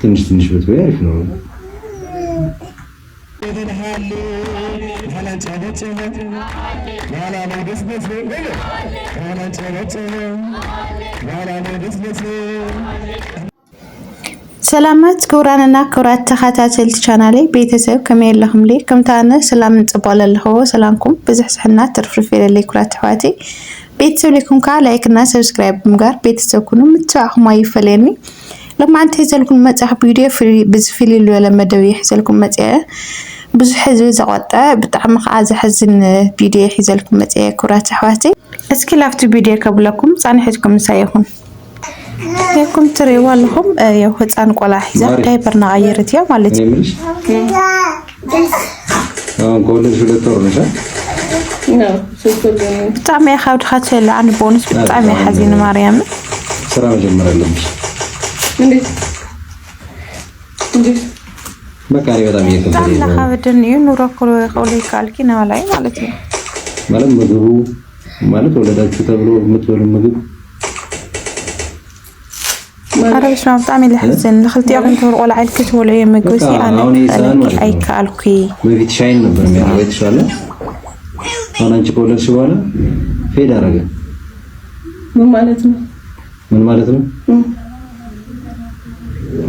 ትንሽ ብትበያሪፍ ነው ሰላማት ክብራንና ክብራት ተኸታተልቲ ቻናለይ ቤተሰብ ከመይ ኣለኹም ለይ ከምታነ ሰላም እንጽባል ኣለኹ ሰላምኩም ብዝሕስሕና ትርፍርፍ የለለይ ኩራት ኣሕዋቲ ቤተሰብ ለይኩም ካ ላይክ እና ሰብስክራይብ ብምጋር ቤተሰብ ኩኑ ምትባዕኹም ኣይፈለኒ لما أنت يزلكم متى فيديو في بزفيل ولا مدوي يحزلكم متى ብዙሕ ህዝቢ ዘቆጣ ብጣዕሚ ከዓ ዘሕዝን ቪድዮ ሒዘልኩም መጽ ኩራት ኣሕዋቲ እስኪ ላፍቲ ቪድዮ ከብለኩም ጻንሕትኩም ሳይኹን የኩም ትሪው ኣለኹም ያው ህፃን ቆላ ሒዛ ዳይፐር ናቀይረት ያ ማለት እዩ ኮሌጅ ሁለት ወር ነሽ ብጣዕሚ ካብድካ ትል ዓን ቦንስ ብጣዕሚ ሓዚን ማርያም ስራ መጀመር አለብሽ እንዴ በቃሪ በጣም እየከበደ ነው ለካበደን ኑሮ ኮሌ ካልኪ ነው ላይ ማለት ነው ምግቡ ማለት ወለዳችሁ ተብሎ የምትበሉ ምግብ عربش ما بطعمي الحزن لخلتي أكون تقول قول عيل كتول أي مجوسي أنا أي كالكي ما في تشاين نبر مي عويت شوالا أنا أنت قولر شوالا في درجة من مالتنا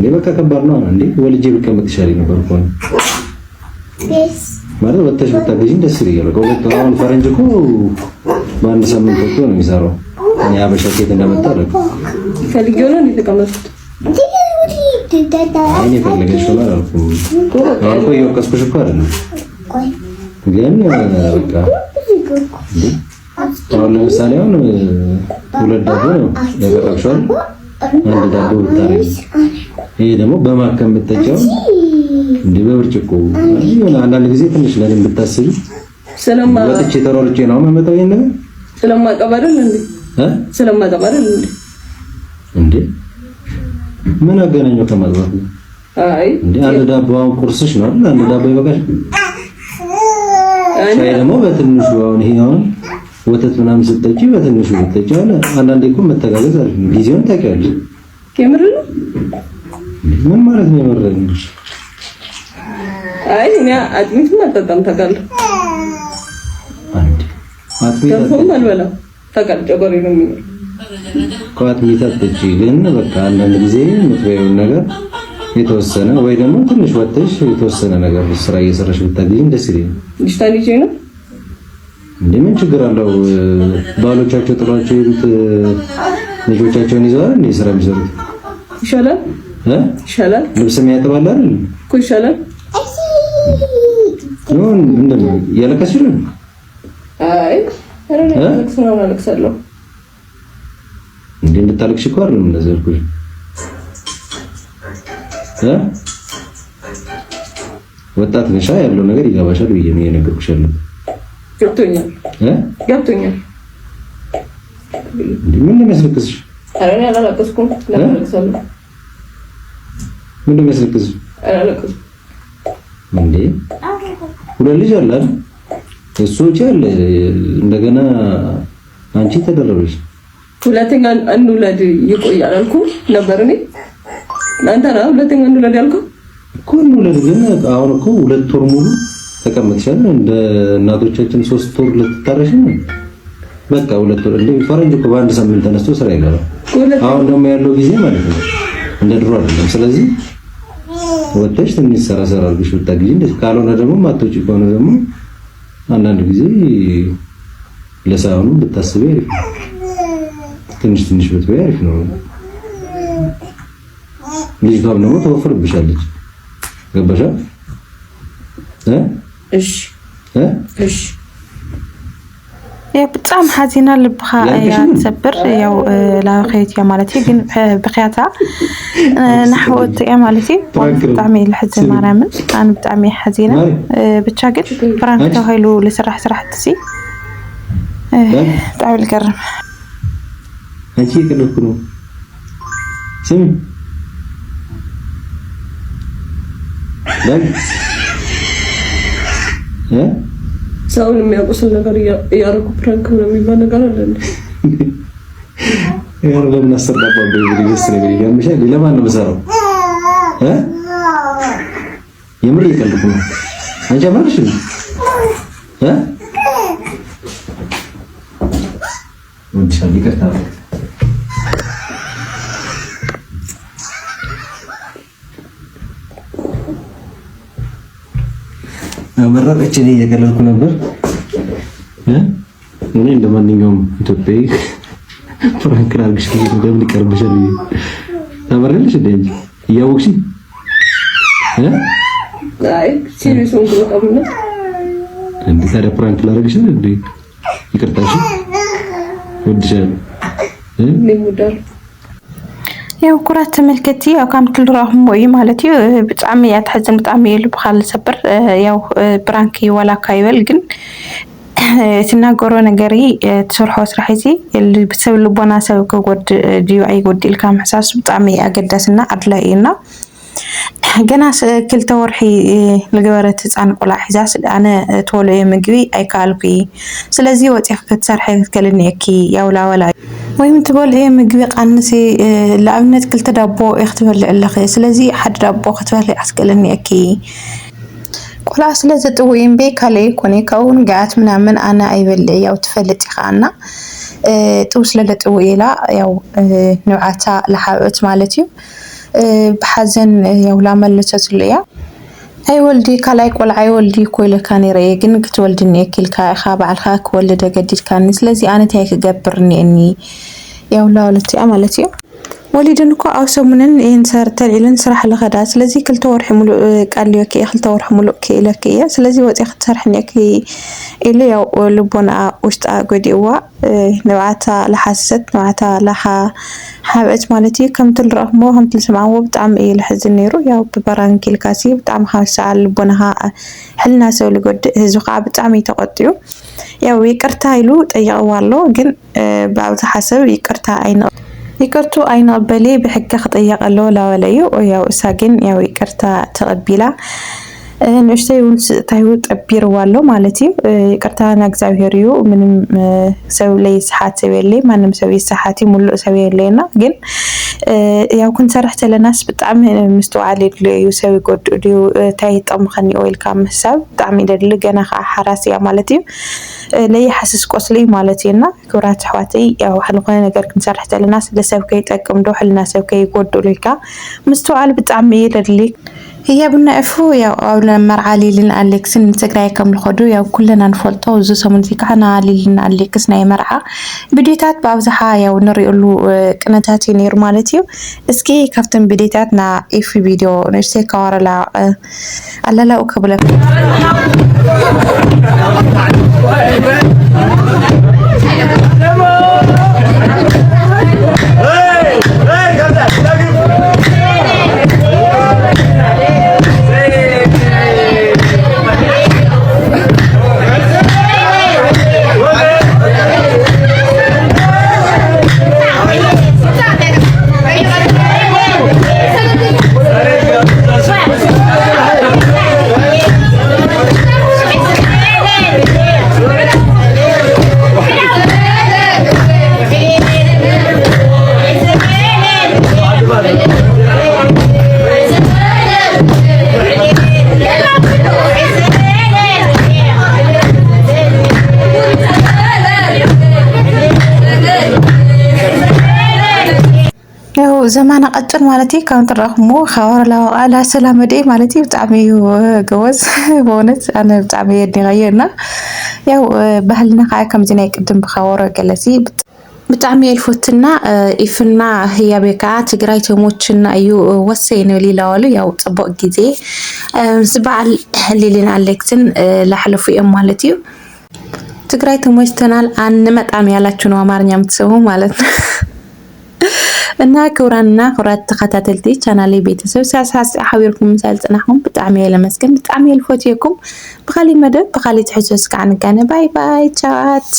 ليه بقى كبرنا عندي ولا جيب كم تشاري نبر كون مرة وقتش بتاعي ده سريع لو قلت ترى الفرنجكو ما نسميه بطون ميزارو أنا أبغى شكل ده نبتلك فالجونو اللي تكملت ini pergi sekolah aku yokas ke sekolah dia ni mereka kalau misalnya ulat dabu dapat action ada dabu tarik ini demo bamakan betajau dia bercukup ini anda lagi sih terus lagi betasir selama buat cerita orang Cina mana tahu ini selama kabaran nanti selama kabaran እንዴ ምን አገናኘው ከማልባት አይ እንዴ አንድ ዳቦ ቁርስሽ ነው አይደል አንድ ዳቦ ይበቃሽ ሻይ ደግሞ በትንሹ አሁን ይሄ አሁን ወተት ምናምን ስትጠጪ በትንሹ ብትጠጪ አለ አንዳንዴ እኮ መተጋገዝ አለ ጊዜውን ታውቂያለሽ ከምር ነው ምን ማለት ነው የመረኝ አይ እኔ አጥሚት ማጣጣም ታውቃለህ አንዴ አጥሚት አልበላም ታውቃለህ ጨጓራዬ ነው የሚለው ቋት ሚታጥጪ ግን በቃ አንዳንድ ጊዜ ምትበይው ነገር የተወሰነ ወይ ደግሞ ትንሽ ወጥሽ የተወሰነ ነገር ስራ እየሰራሽ ብታገኝ ደስ ይላል። ልጅ ነው እንደምን ችግር አለው? ባሎቻቸው ጥሏቸው ይሉት ልጆቻቸውን ይዘዋል እንዴ ስራ የሚሰሩት ይሻላል ይሻላል ልብስ የሚያጥባል አይደል እኮ ይሻላል ነው እንደምን ያለቀስሽ ነው አይ አለቅሳለሁ እንዴ እንድታለቅሽ እኮ አይደለም እንደዚህ አልኩሽ ወጣት ነሽ ያለው ነገር ይገባሻል ብዬ ነው የነገርኩሽ ያለው ገብቶኛል ገብቶኛል ምን እንደሚያስለቅስሽ አረኔ አላለቀስኩም ለማለቅሳለሁ ምን እንደሚያስለቅስሽ አላለቀስኩም እንዴ ሁለት ልጅ አለ አይደል እሱ ይቻል እንደገና አንቺ ተደረበሽ ሁለተኛ እንውለድ ይቆያል አልኩ ነበር እኔ አንተ ነው ሁለተኛ እንውለድ ያልኩ እኮ እንውለድ ግን አሁን እኮ ሁለት ወር ሙሉ ተቀምጥሻል እንደ እናቶቻችን 3 ወር ልትታረሽ ነው በቃ ሁለት ወር እንደ ፈረንጅ እኮ በአንድ ሳምንት ተነስቶ ስራ ይገባል አሁን ደግሞ ያለው ጊዜ ማለት ነው እንደ ድሮ አይደለም ስለዚህ ወጥተሽ ትንሽ ሰራ አድርገሽ ብታግዢ እንደዚህ ካልሆነ ደግሞ ማጥቶጪ ከሆነ ደግሞ አንዳንድ ጊዜ ለሳውኑ ብታስቢ ትንሽ ብትበይ አሪፍ ነው ልጅቷም ደግሞ ተወፍርብሻለች ገባሻ እሺ እሺ يا بتعم حزينة لبخا يا تسبر يا لا خيتي مالتي جن بخياتها نحوت يا مالتي بتعمي الحزن مرامن أنا بتعمي حزينة بتشاقد فرانك تهيلو لسرح تسي بتعمل الكرم አንቺ ይከለኩ ነው ስሚ ሰውን የሚያቆስል ነገር ያረኩ ፕራንክ ነው የሚባል ነገር አለ እንዴ ያው ለምን አሰራባው በዚህ ሊስት ነው የሚገርምሽ ለማን ነው መሰራው የምር ይቀልኩ ነው አንቺ አማርሽ ወንድሻል ይቅርታ አመራጭ እኔ እየቀለድኩ ነበር እኔ እንደማንኛውም ኢትዮጵያዊ ፍራንክ ላድርግሽ እንደምን ይቀርብሻል ታበረልሽ እንዴ እያወቅሽ አይ ሲሪየስ ነው ተቀምነ እንዴ ታዲያ ፍራንክ ላድርግሽ እንዴ ይቅርታሽ ወድሻል ለሙዳር ያው ኩራት ተመልከቲ ያው ካም ክልራሁም ወይ ማለት እዩ ብጣዕሚ ያትሐዝን ብጣዕሚ ልብኻል ሰብር ያው ብራንክ ወላ ካይበል ግን ትናገሮ ነገሪ ትሰርሖ ስራሕዚ ብሰብ ልቦና ሰብ ከጎድ ዲዩ ኣይጎድልካ ምሕሳስ ብጣዕሚ ኣገዳስና ኣድላይና ገና ክልተ ወርሒ ልገበረት ህፃን ቆልዓ ሒዛስ ኣነ ተወልዮ ምግቢ ኣይከኣልኩ ስለዚ ወፂኽ ክትሰርሐ ክትከልኒኪ ያውላ ወላ ወይም ትበልዕ ምግቢ ቃንሲ ለኣብነት ክልተ ዳቦ ክትበልዕ ኣለኺ ስለዚ ሓደ ዳቦ ክትበልዕ ኣትከልኒኪ ቆልዓ ስለዘጥውይ እምቤ ካለይ ኮነ ከውን ጋት ምናምን ኣነ ኣይበልዕ ያው ትፈልጥ ኢኻና ጥው ስለለጥውይ ኢላ ያው ንብዓታ ለሓብት ማለት እዩ بحزن يولا ملتت ليا أي ولدي كلاي قول أي ولدي كل كان يريجن كتولدني أكل كأخاب على الخاك ولد جديد كان لازم أنا تهيك جبرني إني يولا ولتي أملتي ولدنكو أو سمنن ينسر تلعلن سرح الغداء لازم كل تور حمل قال لي كي أخل تور حمل كي لك يا لازم وقت أخذ سرحني كي إلي أو لبنا وشت أقعد يوا نوعتها لحست نوعتها لها حابت مالتي كم تلرحمو هم تلسمعوا بتعم إيه لحزن نيرو يا ببران كل كاسي بتعم خمسة على لبناها حلنا سوي لقد زقع بتعم يتقطيو يا ويكرتايلو تيجوالو جن بعد حسب يكرتا أين يكرتو أين قبلي بحكة خطية قالوا لا ولا يو يا ساجن يا ويكرتا تقبيلا نشتي ونستعيد أبير والله مالتي كرتانا جزاهيريو من سوي لي ساحات سوي لي ما نمسوي ساحاتي ملء سوي لينا جن يا كنت رحت لناس بتعمل مستوعلي اللي يسوي قد ديو تاي طم خني أويل كام حساب تعمل اللي جنا حراسية مالتي لي حسس قصلي مالتينا كرات حواتي يا حلقنا نقدر كنت رحت لناس اللي سوي كي تأكم دوح الناس سوي كي قد ليكا مستوعل بتعمل اللي هي بنعفو يا أولا مرعالي لنا أليك سن تقرأي كم الخدو يا كلنا نفلطه وزو سمنتي كحنا لنا أليك سناي مرعى بديتات بعضها يا ونري له كنتاتي نير مالتيو اسكي كفتن بديتاتنا في فيديو نشتي كوارا لا ألا لا أكبلك زمان قطر مالتي كانت رقمو خبر لا على سلامة دي مالتي بتعمي جواز بونت أنا بتعمي يدني غيرنا يو بهلنا قاعد كم زين يقدم بخبر جلسي بتعمي الفتنا إفنا هي بكات جرايت موتشنا أيو وسينا ليلا ولو يو طبق جدي سبع اللي لنا عليكتن لحلو في مالتي تجرايت موتشنا أن متعمي على شنو أمرني متسوه مالتنا እና ክብራንና ክብራት ተኸታተልቲ ቻናሌ ቤተሰብ ሳሳስ ሓቢርኩም ምሳልጽናኹም ብጣዕሚ ለመስገን ብጣዕሚ ልፎትየኩም ብኻሊ መደብ ብኻሊ ትሕዝቶስ ከዓ ንጋነ ባይ ባይ ቻት